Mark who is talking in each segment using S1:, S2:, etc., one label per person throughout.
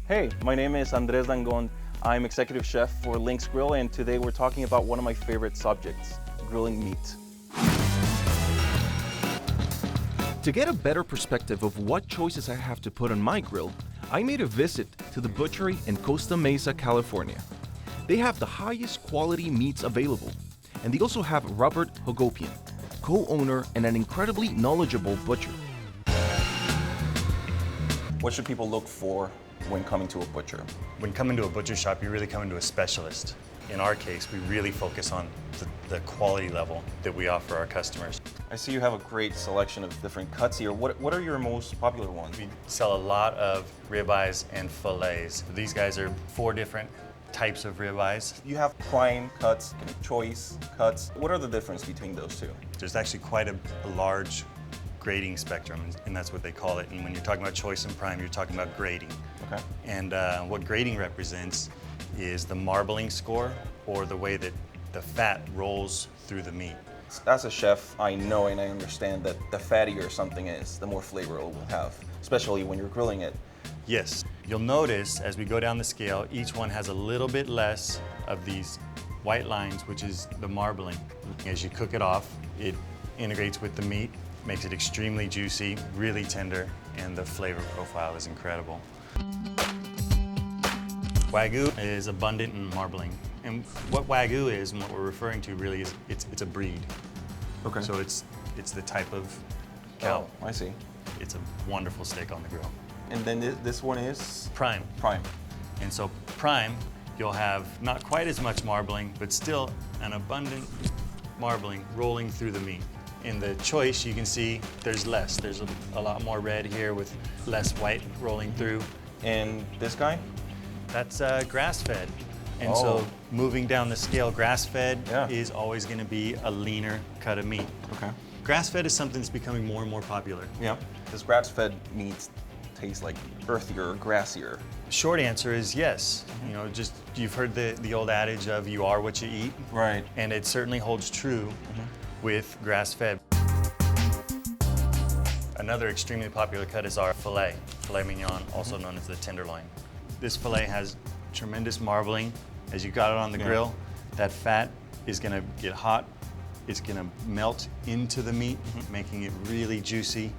S1: Hey, my name is Andres Dangond. I'm executive chef for Lynx Grill, and today we're talking about one of my favorite subjects, grilling meat. To get a better perspective of what choices I have to put on my grill, I made a visit to the Butchery in Costa Mesa, California. They have the highest quality meats available, and they also have Robert Hagopian, co-owner and an incredibly knowledgeable butcher. What should people look for when coming to a butcher?
S2: When coming to a butcher shop, you're really coming to a specialist. In our case, we really focus on the quality level that we offer our customers.
S1: I see you have a great selection of different cuts here. What are your most popular ones?
S2: We sell a lot of ribeyes and fillets. These guys are 4 different types of ribeyes.
S1: You have prime cuts and choice cuts. What are the difference between those two?
S2: There's actually quite a large grading spectrum, and that's what they call it. And when you're talking about choice and prime, you're talking about grading.
S1: Okay.
S2: And what grading represents is the marbling score, or the way that the fat rolls through the meat.
S1: As a chef, I know and I understand that the fattier something is, the more flavor it will have, especially when you're grilling it.
S2: Yes, you'll notice as we go down the scale, each one has a little bit less of these white lines, which is the marbling. As you cook it off, it integrates with the meat, makes it extremely juicy, really tender, and the flavor profile is incredible. Wagyu is abundant in marbling. And what Wagyu is, and what we're referring to really is, it's a breed.
S1: Okay.
S2: So it's the type of cow.
S1: Oh, I see.
S2: It's a wonderful steak on the grill.
S1: And then this one is?
S2: Prime.
S1: Prime.
S2: And so prime, you'll have not quite as much marbling, but still an abundant marbling rolling through the meat. In the choice, you can see there's less. There's a lot more red here with less white rolling through.
S1: And this guy?
S2: That's grass-fed. And
S1: Oh.
S2: so moving down the scale, grass-fed
S1: Yeah.
S2: is always going to be a leaner cut of meat.
S1: Okay.
S2: Grass-fed is something that's becoming more and more popular.
S1: Yeah. Does grass-fed meats taste like earthier or grassier?
S2: Short answer is yes. You know, just you've heard the old adage of you are what you eat.
S1: Right.
S2: And it certainly holds true with grass-fed. Another extremely popular cut is our filet mignon, also known as the tenderloin. This filet has tremendous marbling. As you got it on the grill, that fat is gonna get hot. It's gonna melt into the meat, making it really juicy,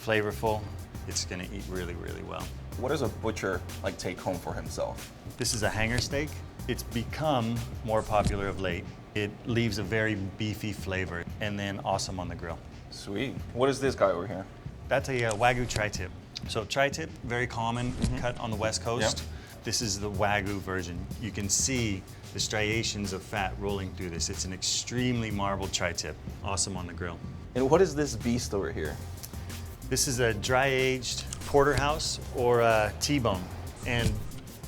S2: flavorful. It's gonna eat really, really well.
S1: What does a butcher take home for himself?
S2: This is a hanger steak. It's become more popular of late. It leaves a very beefy flavor and then awesome on the grill.
S1: Sweet. What is this guy over here?
S2: That's a Wagyu tri-tip. So tri-tip, very common cut on the West Coast.
S1: Yep.
S2: This is the Wagyu version. You can see the striations of fat rolling through this. It's an extremely marbled tri-tip. Awesome on the grill.
S1: And what is this beast over here?
S2: This is a dry-aged porterhouse or a T-bone. And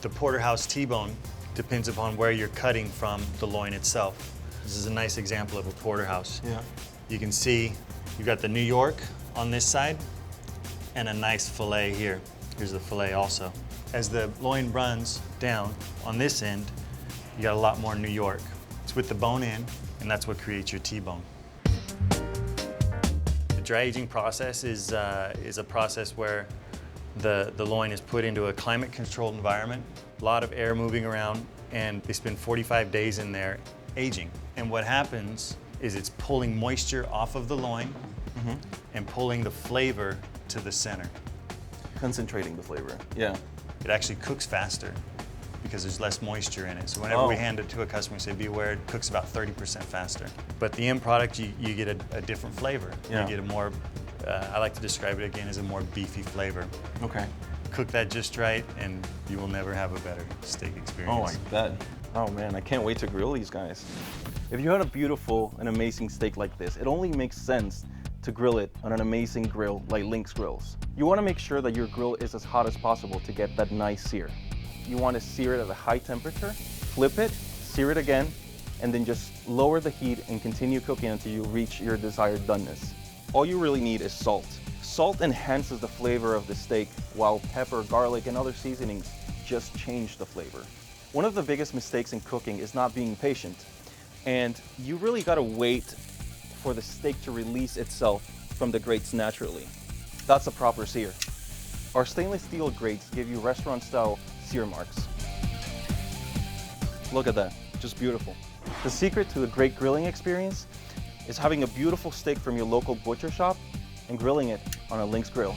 S2: the porterhouse T-bone depends upon where you're cutting from the loin itself. This is a nice example of a porterhouse.
S1: Yeah.
S2: You can see you've got the New York on this side and a nice filet here. Here's the filet also. As the loin runs down on this end, you got a lot more New York. It's with the bone in, and that's what creates your T-bone. The dry aging process is a process where the loin is put into a climate-controlled environment, a lot of air moving around, and they spend 45 days in there aging. And what happens is it's pulling moisture off of the loin and pulling the flavor to the center.
S1: Concentrating the flavor. Yeah.
S2: It actually cooks faster because there's less moisture in it. So whenever we hand it to a customer, we say, beware, it cooks about 30% faster. But the end product, you get a different flavor.
S1: Yeah.
S2: You get a more, I like to describe it again as a more beefy flavor.
S1: Okay.
S2: Cook that just right and you will never have a better steak experience.
S1: Oh, I bet. Oh man, I can't wait to grill these guys. If you had a beautiful and amazing steak like this, it only makes sense to grill it on an amazing grill like Lynx Grills. You want to make sure that your grill is as hot as possible to get that nice sear. You want to sear it at a high temperature, flip it, sear it again, and then just lower the heat and continue cooking until you reach your desired doneness. All you really need is salt. Salt enhances the flavor of the steak, while pepper, garlic, and other seasonings just change the flavor. One of the biggest mistakes in cooking is not being patient, and you really gotta wait for the steak to release itself from the grates naturally. That's a proper sear. Our stainless steel grates give you restaurant-style sear marks. Look at that, just beautiful. The secret to a great grilling experience is having a beautiful steak from your local butcher shop and grilling it on a Lynx grill.